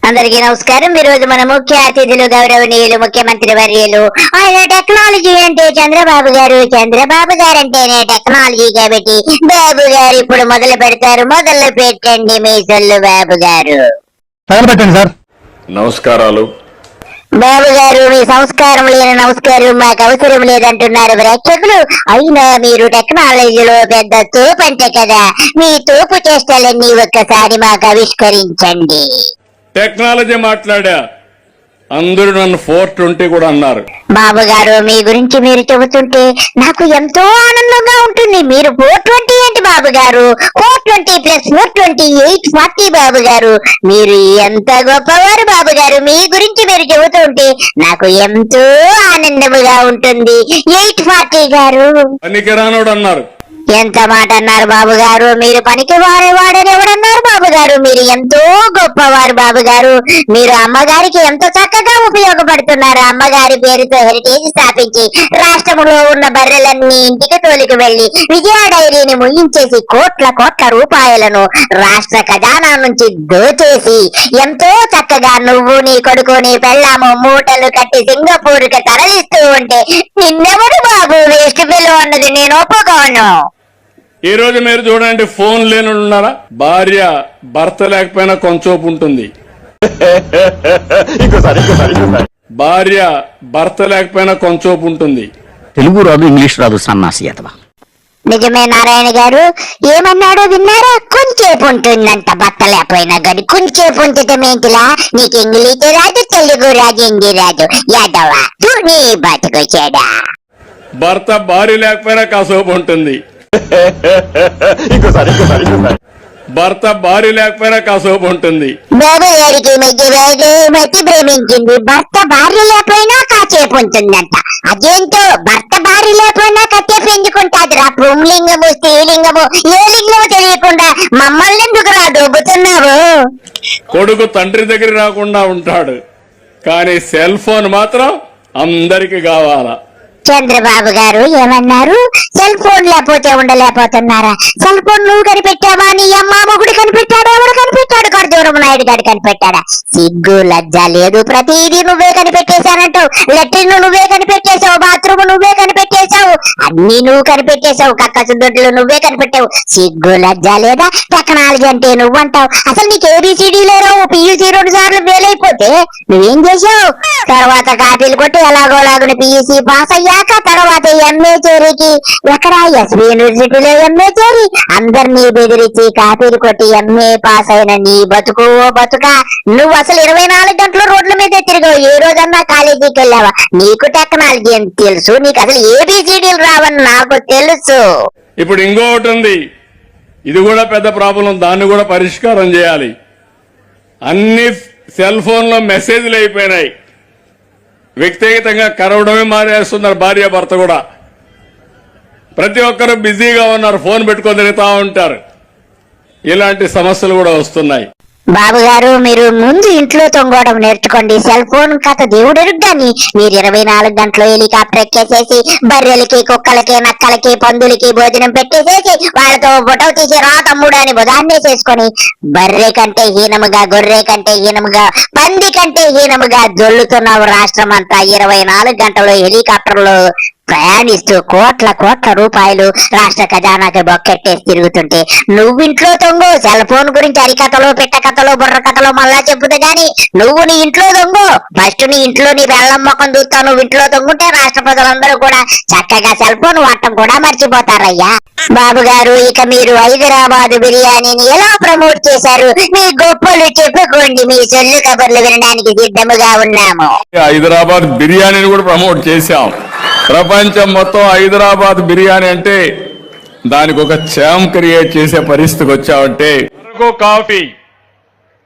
అందరికీ నమస్కారం. ఈ రోజు మన ముఖ్య అతిథులు గౌరవనీయులు ముఖ్యమంత్రి వర్యులు ఆయన టెక్నాలజీ అంటే చంద్రబాబు గారు, చంద్రబాబు గారు అంటేనే టెక్నాలజీ కాబట్టి బాబు గారు ఇప్పుడు మొదలు పెడతారు. మొదలు పెట్టండి మీ సొల్లు బాబు గారు. పెట్టండి సార్. నమస్కారాలు బాబు గారు. మీ సంస్కారం లేని నమస్కారం మాకు అవసరం లేదంటున్నారు ప్రేక్షకులు. అయినా మీరు టెక్నాలజీలో పెద్ద తోపు అంటే కదా, మీ తోపు చేష్టలన్నీ ఒక్కసారి మాకు ఆవిష్కరించండి. టెక్నాలజీ మాట్లాడా, అందరూ నన్ను 420 కూడా అన్నారు. బాబు గారు, మీ గురించి మీరు చెబుతుంటే నాకు ఎంతో ఆనందంగా ఉంటుంది. మీరు 420 ఏంటి బాబు గారు? 420 + 420 840 బాబు గారు. మీరు ఎంత గొప్పవారు బాబు గారు. మీ గురించి మీరు చెబుతుంటే నాకు ఎంతో ఆనందముగా ఉంటుంది. 840 గారు. పనికిరానోడు అన్నారు. ఎంత మాట అన్నారు బాబు గారు. మీరు పనికి వాడని ఎవడన్నారు బాబు గారు. మీరు ఎంతో గొప్పవారు బాబు గారు. మీరు అమ్మగారికి ఎంతో చక్కగా ఉపయోగపడుతున్నారు. అమ్మగారి పేరుతో హెరిటేజ్ స్థాపించి రాష్ట్రంలో ఉన్న బర్రెలన్నీ ఇంటికి తోలికి వెళ్లి విజయ డైరీని ముయించేసి కోట్ల రూపాయలను రాష్ట్ర ఖజానా నుంచి దోచేసి ఎంతో చక్కగా నువ్వు, నీ కొడుకు, నీ పెళ్ళాము మూటలు కట్టి సింగపూర్ కి తరలిస్తూ ఉంటే నిన్నెవడు బాబు వేస్ట్ పిల్ల అన్నది నేను ఒప్పుకోను. ఈ రోజు మీరు చూడండి, ఫోన్ లేని ఉన్నారా? భార్య భర్త లేకపోయినా కొంచెంసేపు ఉంటుంది. భార్య భర్త లేకపోయినా కొంచెంసేపు ఉంటుంది. తెలుగు రాదు, ఇంగ్లీష్ రాదు, సన్నాసి అథవా. నిజమే నారాయణ గారు. ఏమన్నాడో విన్నారా? కొంచెంసేపు ఉంటుందంట భర్త లేకపోయినా కానీ. కొంచెంసేపు ఉంచటం ఏంటిలా? నీకు ఇంగ్లీష్ రాదు, తెలుగు రాదు, హిందీ రాదు. యాదవా నీ బతుకొచ్చాడా? భర్త భార్య లేకపోయినా కాసేపు ఉంటుంది. భర్త భార్య లేకపోయినా కాసేపు ఉంటుంది. బాబు గారికి మధ్య ప్రేమించింది. భర్త భార్య లేకపోయినా కాసేపు ఉంటుందంట. అదేంటో భర్త భార్య లేకపోయినా కాసేపు ఎందుకుంటాది రా? పుంలింగము, స్త్రీలింగము, ఏ లింగము తెలియకుండా మమ్మల్ని ఎందుకు రా దొబ్బుతున్నావు? కొడుకు తండ్రి దగ్గర రాకుండా ఉంటాడు, కానీ సెల్ ఫోన్ మాత్రం అందరికి కావాలా. చంద్రబాబు గారు ఏమన్నారు? సెల్ ఫోన్ లేకపోతే ఉండలేకపోతున్నారా? సెల్ ఫోన్ నువ్వు కనిపెట్టావా? నీ అమ్మ మొగుడు కనిపెట్టాడు? ఎవడు కనిపెట్టాడు? కర్దూరం నాయుడు గారు కనిపెట్టాడా? సిగ్గు లజ్జ లేదు. ప్రతిదీ నువ్వే కనిపెట్టేశానంటావు. లెట్రిన్ నువ్వే కనిపెట్టేశావు, బాత్రూమ్ నువ్వే కనిపెట్టేశావు, అన్ని నువ్వు కనిపెట్టేశావు, కక్కసుదొడ్లు నువ్వే కనిపెట్టావు. సిగ్గు లజ్జ లేదా? టెక్నాలజీ అంటే నువ్వంటావు. అసలు నీకు ఏబిసిడీ లేరు. PUC 2 సార్లు ఫెయిల్ అయిపోతే నువ్వేం చేశావు? తర్వాత కాపీలు కొట్టి ఎలాగోలాగున PUC పాస్ అయ్యాక తర్వాత MA చేరికి ఎక్కడ ఎస్వి యూనివర్సిటీలో MA చేరి అందరినీ బెదిరించి కాపీలు కొట్టి MA పాస్ అయిన నీ బతుకు బతుక. నువ్వు అసలు 24 గంటలు రోడ్ల మీద తిరిగావు. ఏ రోజన్నా కాలేజీకి వెళ్ళావా? నీకు టెక్నాలజీ అని తెలుసు, నీకు అసలు ABCDలు రావని నాకు తెలుసు. ఇప్పుడు ఇంకొకటి ఉంది, ఇది కూడా పెద్ద ప్రాబ్లం. దాన్ని కూడా పరిష్కారం చేయాలి. అన్ని సెల్ ఫోన్ లో మెసేజ్లు అయిపోయినాయి. వ్యక్తిగతంగా కరవడమే మానేస్తున్నారు భార్య భర్త కూడా. ప్రతి ఒక్కరు బిజీగా ఉన్నారు, ఫోన్ పెట్టుకొని తిరుగుతా ఉంటారు. ఇలాంటి సమస్యలు కూడా వస్తున్నాయి. బాబు గారు, మీరు ముందు ఇంట్లో తొంగోవడం నేర్చుకోండి. సెల్ ఫోన్ కథ దేవుడెరుగ్గాని మీరు 24 గంటలు హెలికాప్టర్ ఎక్కేసేసి బర్రెలకి, కుక్కలకి, నక్కలకి, పందులకి భోజనం పెట్టేసేసి వాళ్ళతో ఫోటో తీసి రా తమ్ముడు అని బుధాన్నేసేసుకొని బర్రె కంటే హీనముగా, గొర్రె కంటే హీనముగా, పంది కంటే హీనముగా జొల్లుతున్నావు. రాష్ట్రం అంతా 24 గంటలు హెలికాప్టర్లో ప్రయాణిస్తూ కోట్ల రూపాయలు రాష్ట్ర ఖజానాకి బొక్కెట్టేసి తిరుగుతుంటే నువ్వు ఇంట్లో తొంగు. సెల్ ఫోన్ గురించి అరికథలో, పెట్ట కథలో, బుర్ర కథలో మళ్ళా చెప్పుదు గాని నువ్వు నీ ఇంట్లో తొంగు. ఫస్ట్ నీ ఇంట్లో నీ బెల్లం మొక్కం చూస్తావు. నువ్వు ఇంట్లో తొంగుంటే రాష్ట్ర ప్రజలందరూ కూడా చక్కగా సెల్ ఫోన్ వాడటం కూడా మర్చిపోతారయ్యా. బాబు గారు, ఇక మీరు హైదరాబాద్ బిర్యానీని ఎలా ప్రమోట్ చేశారు? మీ గొప్పలు చెప్పుకోండి. మీ సొల్లు కబుర్లు వినడానికి సిద్ధముగా ఉన్నాము. హైదరాబాద్ బిర్యానీని కూడా ప్రమోట్ చేశాం. ప్రపంచం మొత్తం హైదరాబాద్ బిర్యానీ అంటే దానికి ఒక ఛాంప్ క్రియేట్ చేసే పరిస్థితికి వచ్చామంటే కాఫీ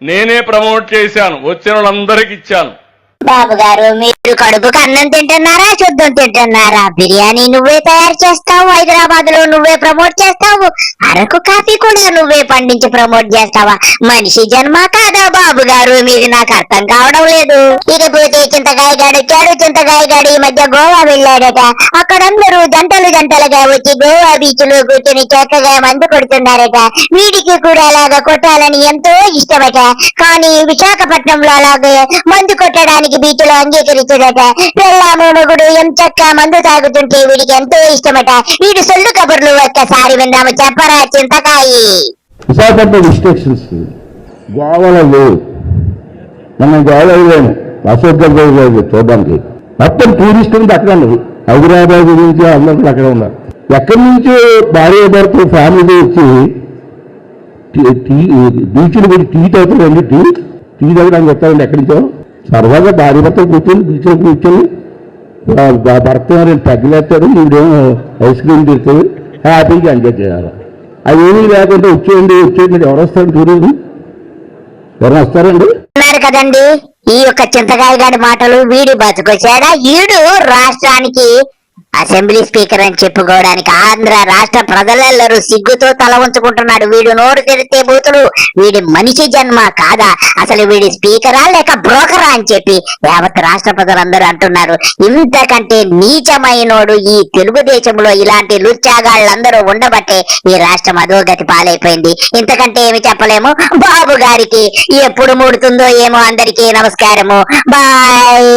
నేనే ప్రమోట్ చేశాను, వచ్చిన వాళ్ళందరికి ఇచ్చాను. బాబు గారు మీరు కడుపుకు అన్నం తింటున్నారా శుద్ధం తింటున్నారా? బిర్యానీ నువ్వే తయారు చేస్తావు, హైదరాబాద్ లో నువ్వే ప్రమోట్ చేస్తావు, అరకు కాఫీ కూడా నువ్వే పండించి ప్రమోట్ చేస్తావా? మనిషి జన్మ కాదా బాబు గారు? మీది నాకు అర్థం కావడం లేదు. ఇకపోతే చింతకాయ గాడొచ్చాడు. చింతకాయ గాడు ఈ మధ్య గోవా వెళ్ళాడట. అక్కడందరూ జంటలుగా వచ్చి గోవా బీచ్ లో కూర్చొని చక్కగా మందు కొడుతున్నారట. వీడికి కూడా అలాగా కొట్టాలని ఎంతో ఇష్టమట. కానీ విశాఖపట్నంలో అలాగే మందు కొట్టడానికి బీచ్ లో అంగీకరించదట. పెళ్ళాము మొగుడు ఎంచక్క మందు తాగుతుంటే వీడికి ఎంతో ఇష్టమట. వీడు సొల్లు కబుర్లు ఒక్కసారి విందాము, చెప్పరా చింతకాయి? విశాఖపట్నం రిస్ట్రిక్షన్స్ గోవాలో లేవు. మనం గోవాలో లేము, అశోక్ గంగోత్రి లేదు చూడడానికి. మొత్తం టూరిస్ట్ ఉంది అక్కడ ఉన్నది. హైదరాబాద్ నుంచి అందరూ అక్కడ ఉన్నారు. ఎక్కడి నుంచో భార్య భర్త ఫ్యామిలీ వచ్చి బీచ్లు పెట్టి టీ తాగుతారండి. టీ తాగడానికి వస్తారండి ఎక్కడి నుంచో. సరదాగా భార్య భర్త కూర్చొని బీచ్లో కూర్చొని భర్త తగ్గిలేస్తాడు, ఈవిడేమో ఐస్ క్రీమ్ తిరుగుతుంది, హ్యాపీగా ఎంజాయ్ చేయాలి. అవేమీ లేకుండా వచ్చేయండి ఎవరు వస్తారు? టూరిజం ఎవరు వస్తారండి? అన్నారు కదండి ఈ యొక్క చింతకాయ గాడి మాటలు. వీడి బతుకొచ్చాడా? ఈడు రాష్ట్రానికి అసెంబ్లీ స్పీకర్ అని చెప్పుకోవడానికి ఆంధ్ర రాష్ట్ర ప్రజలెల్లరూ సిగ్గుతో తల ఉంచుకుంటున్నాడు. వీడు నోరు తెరిస్తే బూతులు. వీడి మనిషి జన్మ కాదా? అసలు వీడి స్పీకరా లేక బ్రోకరా అని చెప్పి యావత్ రాష్ట్ర ప్రజలందరూ అంటున్నారు. ఇంతకంటే నీచమైనోడు ఈ తెలుగుదేశంలో ఇలాంటి లుచ్చాగాళ్ళందరూ ఉండబట్టే ఈ రాష్ట్రం అధోగతి పాలైపోయింది. ఇంతకంటే ఏమి చెప్పలేము. బాబు గారికి ఎప్పుడు ముడుతుందో ఏమో. అందరికీ నమస్కారము. బాయ్.